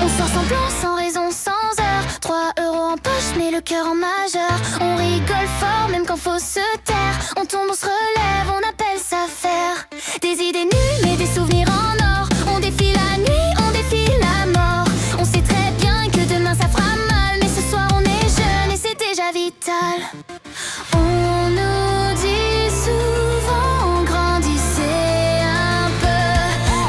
On sort sans plan, sans raison, sans heure. 3 € en poche, mais le cœur en majeur. On rigole fort, même quand faut se taire. On tombe, on se relève, on appelle ça faire. Des idées nulles, mais des souvenirs en or. On défie la nuit, on défie la mort. On sait très bien que demain ça fera mal, mais ce soir on est jeune et c'est déjà vital. On nous dit souvent grandissez un peu,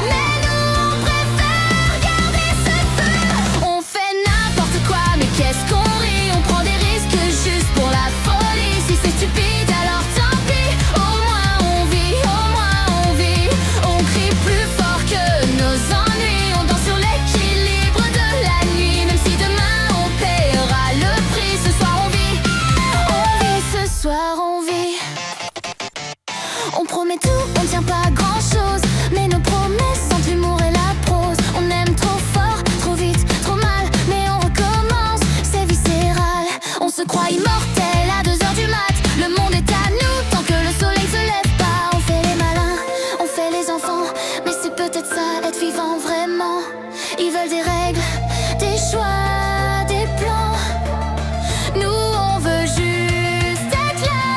mais nous on préfère garder ce feu. On fait n'importe quoi, mais qu'est-ce qu'on rit. On prend des risques juste pour la folie. Si c'est stupide alors tant pis. Au moins on vit, au moins on vit. On crie plus fort que nos ennuis. On danse sur l'équilibre de la nuit. Même si demain on paiera le prix. Ce soir on vit, ce soir on vit. On promet tout, on tient pas grand chose, mais nos promesses sont l'humour et la prose. On aime trop fort, trop vite, trop mal, mais on recommence, c'est viscéral. On se croit immortel à 2 h du mat. Le monde est à nous tant que le soleil se lève pas. On fait les malins, on fait les enfants, mais c'est peut-être ça, être vivant vraiment. Ils veulent des règles, des choix, des plans. Nous on veut juste être là,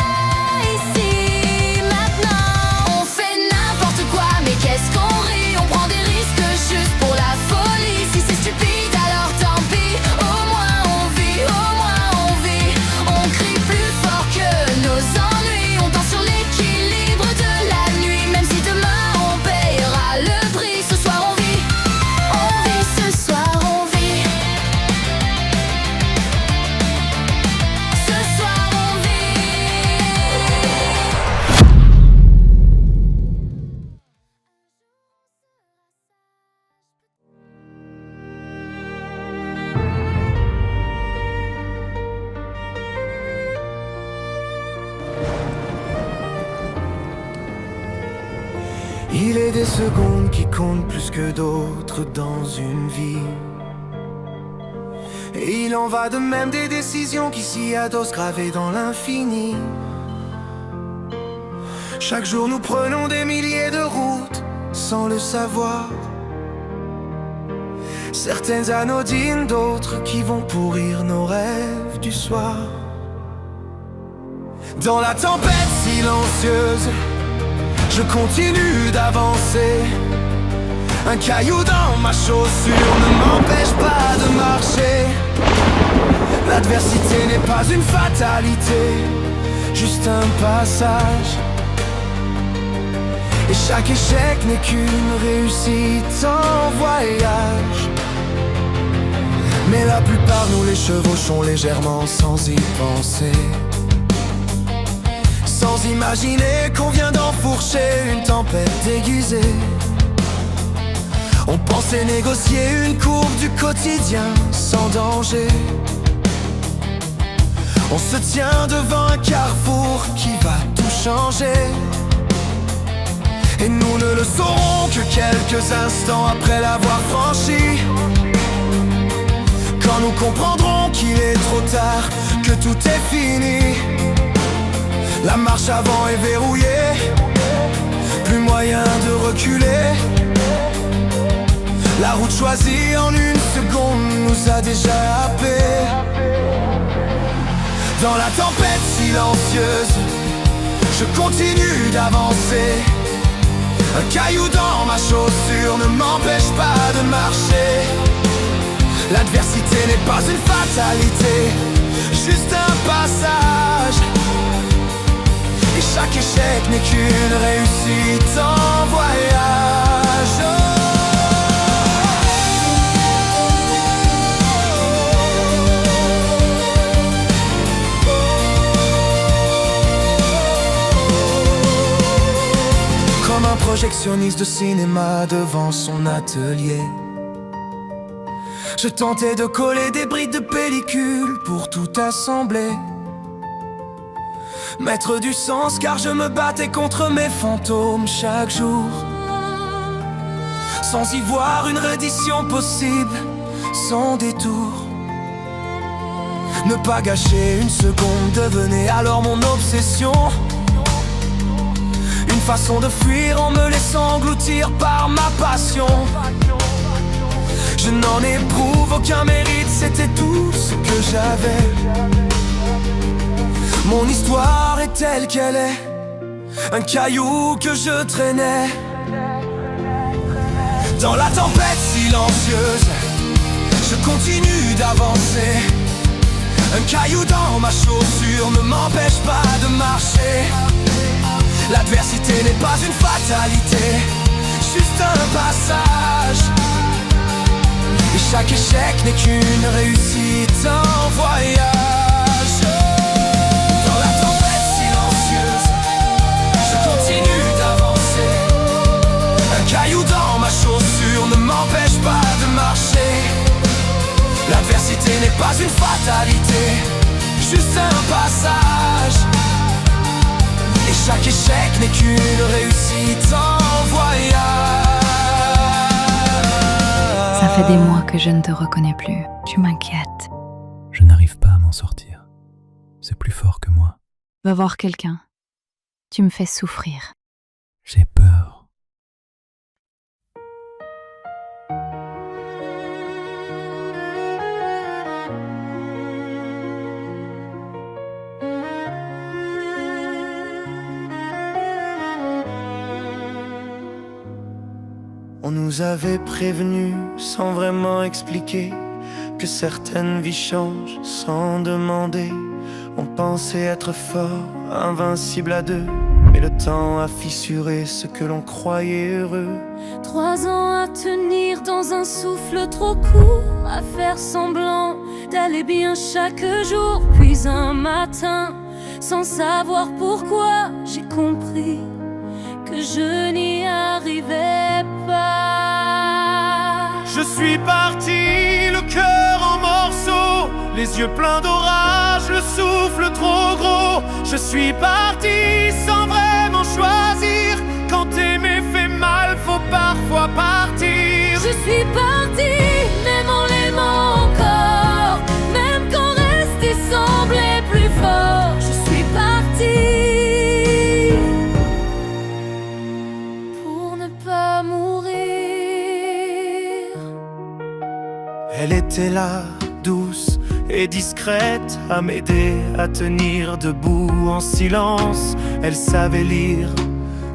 ici, maintenant. On fait n'importe quoi, mais qu'est-ce qu'on rit. On prend des risques juste pour la folie. Si c'est stupide alors tant pis. Au moins on vit, au moins on vit. On crie plus fort que nos ennuis. On danse sur l'équilibre de la nuit. Même si demain on paiera le prix. Ce soir on vit, ce soir on vit. Ce soir on vit. Il est des secondes qui comptent plus que d'autres dans une vie. Et il en va de même des décisions qui s'y adossent gravées dans l'infini. Chaque jour nous prenons des milliers de routes sans le savoir. Certaines anodines, d'autres qui vont pourrir nos rêves du soir. Dans la tempête silencieuse, je continue d'avancer. Un caillou dans ma chaussure ne m'empêche pas de marcher. L'adversité n'est pas une fatalité, juste un passage. Et chaque échec n'est qu'une réussite en voyage. Mais la plupart nous les chevauchons légèrement sans y penser. Sans imaginer qu'on vient d'enfourcher une tempête déguisée. On pensait négocier une courbe du quotidien sans danger. On se tient devant un carrefour qui va tout changer. Et nous ne le saurons que quelques instants après l'avoir franchi. Quand nous comprendrons qu'il est trop tard, que tout est fini. La marche avant est verrouillée, plus moyen de reculer. La route choisie en une seconde nous a déjà happés. Dans la tempête silencieuse, je continue d'avancer. Un caillou dans ma chaussure ne m'empêche pas de marcher. L'adversité n'est pas une fatalité, juste un passage. Et chaque échec n'est qu'une réussite en voyage. Comme un projectionniste de cinéma devant son atelier, je tentais de coller des brides de pellicule pour tout assembler. Mettre du sens car je me battais contre mes fantômes chaque jour. Sans y voir une reddition possible, sans détour. Ne pas gâcher une seconde devenait alors mon obsession. façon de fuir en me laissant engloutir par ma passion. Je n'en éprouve aucun mérite, c'était tout ce que j'avais. Mon histoire est telle qu'elle est, un caillou que je traînais. Dans la tempête silencieuse, je continue d'avancer. Un caillou dans ma chaussure ne m'empêche pas de marcher. L'adversité n'est pas une fatalité, juste un passage. Et chaque échec n'est qu'une réussite en voyage. Dans la tempête silencieuse, je continue d'avancer. Un caillou dans ma chaussure ne m'empêche pas de marcher. L'adversité n'est pas une fatalité, juste un passage. Et chaque échec n'est qu'une réussite en voyage. Ça fait des mois que je ne te reconnais plus. Tu m'inquiètes. Je n'arrive pas à m'en sortir. C'est plus fort que moi. Va voir quelqu'un. Tu me fais souffrir. J'ai peur. On nous avait prévenus sans vraiment expliquer que certaines vies changent sans demander. On pensait être fort, invincible à deux, mais le temps a fissuré ce que l'on croyait heureux. 3 ans à tenir dans un souffle trop court, à faire semblant d'aller bien chaque jour. Puis un matin, sans savoir pourquoi, j'ai compris que je n'y arrivais pas. Je suis parti, le cœur en morceaux, les yeux pleins d'orage, le souffle trop gros. Je suis parti sans vraiment choisir. Quand aimer fait mal, faut parfois partir. Je suis parti, même en l'aimant encore, même quand rester semblait plus fort. Je suis parti pour ne pas mourir. Elle était là, douce et discrète, à m'aider à tenir debout en silence. Elle savait lire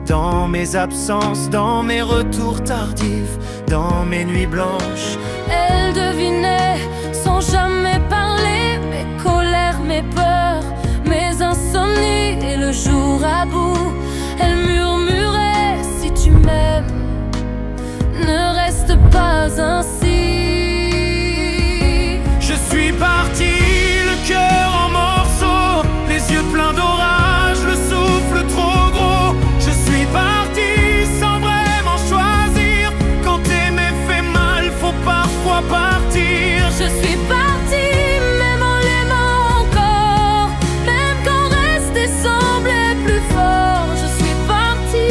dans mes absences, dans mes retours tardifs, dans mes nuits blanches. Elle devinait sans jamais parler mes colères, mes peurs, mes insomnies et le jour à bout. Elle murmurait: si tu m'aimes, ne reste pas ainsi. Je suis parti, le cœur en morceaux, les yeux pleins d'orage, le souffle trop gros. Je suis parti sans vraiment choisir. Quand aimer fait mal, faut parfois partir. Je suis parti, même en l'aimant encore, même quand rester semblait plus fort. Je suis parti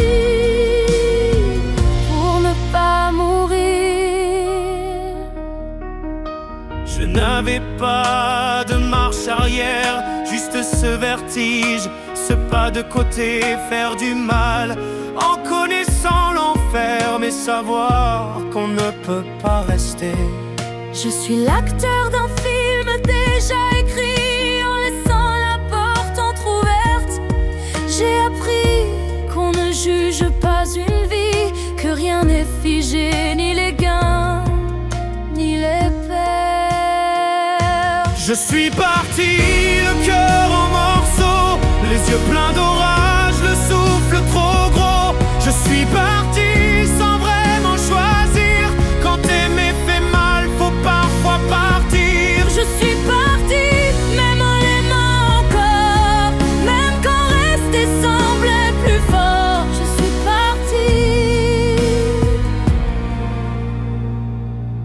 pour ne pas mourir. Je n'avais pas de marche arrière, juste ce vertige, ce pas de côté, faire du mal en connaissant l'enfer, mais savoir qu'on ne peut pas rester. Je suis l'acteur d'un film déjà écrit, en laissant la porte entrouverte. J'ai appris qu'on ne juge pas une vie, que rien n'est figé, ni les gains, ni les pertes. Je suis parti, le cœur en morceaux, les yeux pleins d'orage, le souffle trop gros. Je suis parti sans vraiment choisir. Quand aimer fait mal, faut parfois partir. Je suis parti, même en l'aimant encore, même quand rester semblait plus fort. Je suis parti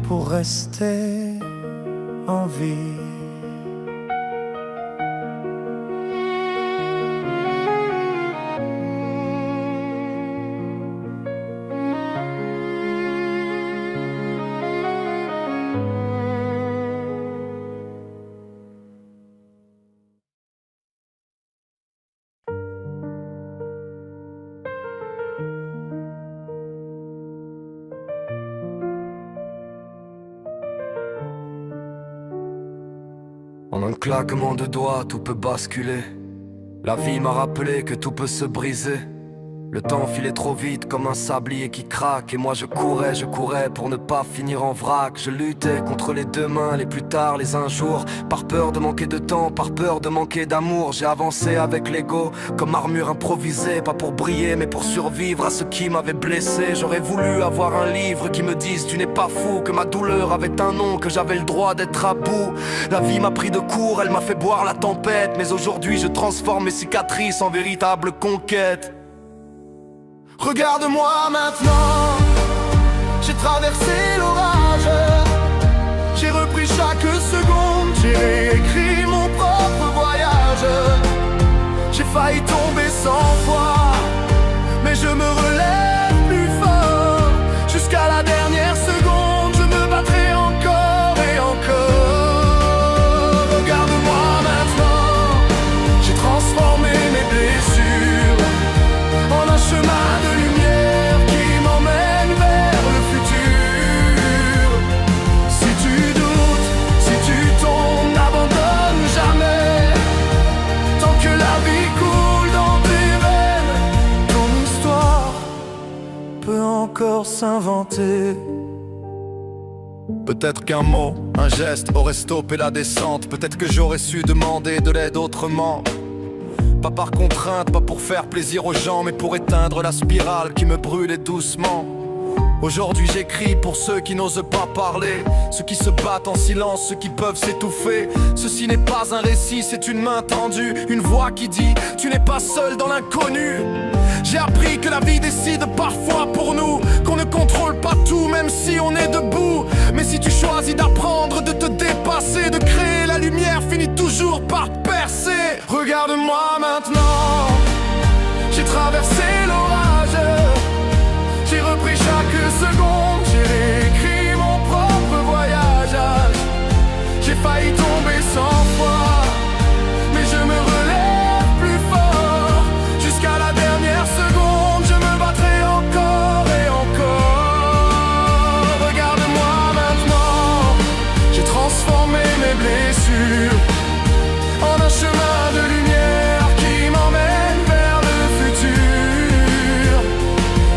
pour rester en vie. En un claquement de doigts, tout peut basculer. La vie m'a rappelé que tout peut se briser. Le temps filait trop vite comme un sablier qui craque. Et moi je courais pour ne pas finir en vrac. Je luttais contre les demain, les plus tard, les un jour. Par peur de manquer de temps, par peur de manquer d'amour. J'ai avancé avec l'ego, comme armure improvisée. Pas pour briller mais pour survivre à ce qui m'avait blessé. J'aurais voulu avoir un livre qui me dise tu n'es pas fou, que ma douleur avait un nom, que j'avais le droit d'être à bout. La vie m'a pris de court, elle m'a fait boire la tempête. Mais aujourd'hui je transforme mes cicatrices en véritable conquête. Regarde-moi maintenant, j'ai traversé l'orage. J'ai repris chaque seconde, j'ai réécrit mon propre voyage. J'ai failli tomber 100 fois, mais je me relève plus fort. Jusqu'à la dernière seconde, je me battrai encore et encore. Regarde-moi maintenant, j'ai transformé mes blessures en un chemin de lumière qui m'emmène vers le futur. Si tu doutes, si tu tombes, n'abandonne jamais. Tant que la vie coule dans tes veines, ton histoire peut encore s'inventer. Peut-être qu'un mot, un geste aurait stoppé la descente. Peut-être que j'aurais su demander de l'aide autrement. Pas par contrainte, pas pour faire plaisir aux gens, mais pour éteindre la spirale qui me brûlait doucement. Aujourd'hui j'écris pour ceux qui n'osent pas parler, ceux qui se battent en silence, ceux qui peuvent s'étouffer. Ceci n'est pas un récit, c'est une main tendue, une voix qui dit tu n'es pas seul dans l'inconnu. J'ai appris que la vie décide parfois pour nous, qu'on ne contrôle pas tout même si on est debout. Mais si tu choisis d'apprendre, de te dépasser, de créer, la lumière finit toujours par percer. Regarde-moi maintenant, j'ai traversé l'orage. J'ai repris chaque seconde, j'ai réécrit mon propre voyage. J'ai failli tomber 100 fois, mais je me relève plus fort. Jusqu'à la dernière seconde, je me battrai encore et encore. Regarde-moi maintenant, j'ai transformé mes blessures en un chemin de lumière qui m'emmène vers le futur.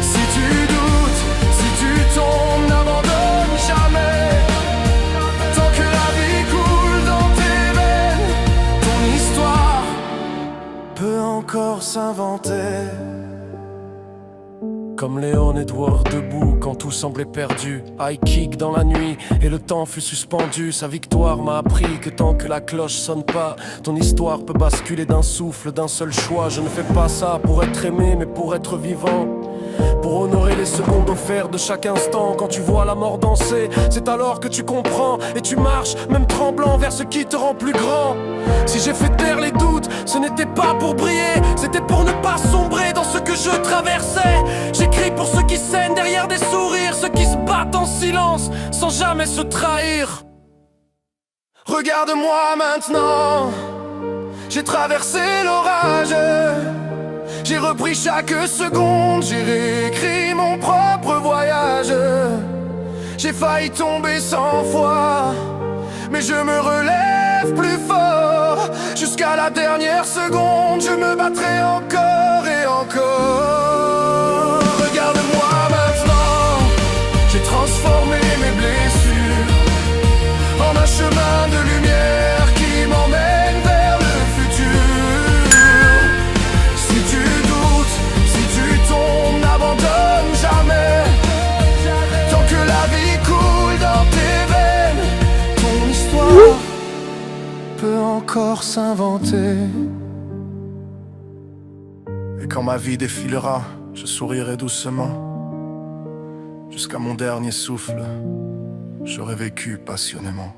Si tu doutes, si tu tombes, n'abandonne jamais. Tant que la vie coule dans tes veines, ton histoire peut encore s'inventer. Comme Léon Edward debout quand tout semblait perdu. High kick dans la nuit et le temps fut suspendu. Sa victoire m'a appris que tant que la cloche sonne pas, ton histoire peut basculer d'un souffle, d'un seul choix. Je ne fais pas ça pour être aimé mais pour être vivant, pour honorer les secondes offertes de chaque instant. Quand tu vois la mort danser, c'est alors que tu comprends. Et tu marches, même tremblant, vers ce qui te rend plus grand. Si j'ai fait taire les doutes, ce n'était pas pour briller, c'était pour ne pas sombrer dans ce que je traversais. J'écris pour ceux qui saignent derrière des sourires, ceux qui se battent en silence, sans jamais se trahir. Regarde-moi maintenant, j'ai traversé l'orage. J'ai repris chaque seconde, j'ai réécrit mon propre voyage. J'ai failli tomber 100 fois, mais je me relève plus fort. Jusqu'à la dernière seconde, je me battrai encore et encore. Regarde-moi maintenant, j'ai transformé mes blessures en un chemin de lumière qui m'emmène vers le futur. Si tu doutes, si tu tombes, n'abandonne jamais. Tant que la vie coule dans tes veines, ton histoire peut encore s'inventer. Et quand ma vie défilera, je sourirai doucement. Jusqu'à mon dernier souffle, j'aurai vécu passionnément.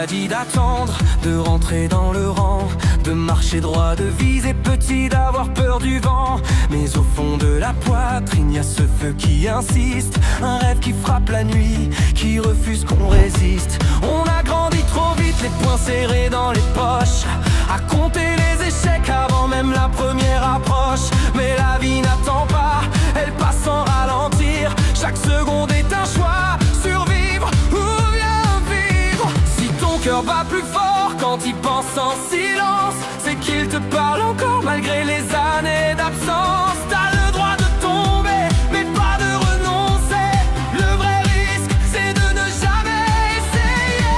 dit d'attendre, de rentrer dans le rang, de marcher droit, de viser petit, d'avoir peur du vent. Mais au fond de la poitrine, y a ce feu qui insiste, un rêve qui frappe la nuit, qui refuse qu'on résiste. On a grandi trop vite, les poings serrés dans les poches, à compter les échecs avant même la première approche. Mais la vie n'attend pas, elle passe sans ralentir, chaque seconde est un choix, survivre ou bien vivre. Si ton cœur bat plus fort quand il pense en silence, c'est qu'il te parle encore malgré les années d'absence. T'as le droit de tomber, mais pas de renoncer. Le vrai risque, c'est de ne jamais essayer.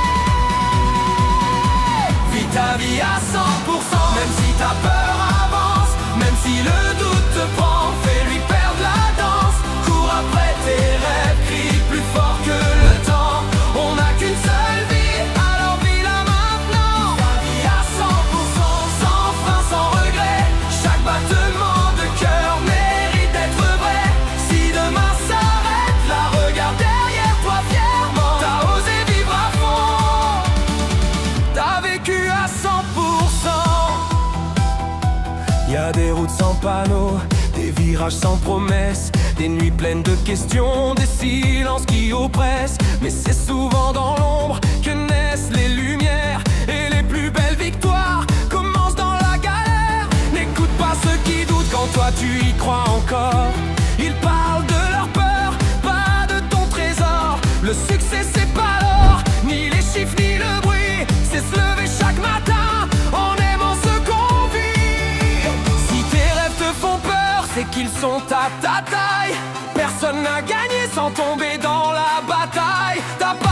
Vis ta vie à 100%, même si ta peur avance, même si le doute te prend, fais-lui perdre la danse. Cours après tes rêves, crie plus fort que le temps. On n'a qu'une seule vie, alors vis-la maintenant. Ta vie à 100%, sans frein, sans regret. Chaque battement de cœur mérite d'être vrai. Si demain s'arrête, la regarde derrière toi fièrement. T'as osé vivre à fond, t'as vécu à 100%. Y a des routes sans panneaux, des virages sans promesses, des nuits pleines de questions, des silences qui oppressent. Mais c'est souvent dans l'ombre que naissent les lumières, et les plus belles victoires commencent dans la galère. N'écoute pas ceux qui doutent quand toi tu y crois encore. Ils parlent de leur peur, pas de ton trésor. Le succès c'est pas l'or, ni les chiffres ni le bruit, c'est se lever chaque matin en aimant ce qu'on vit. Si tes rêves te font peur, c'est qu'ils sont à ta taille. Personne n'a gagné sans tomber dans la bataille. T'as pas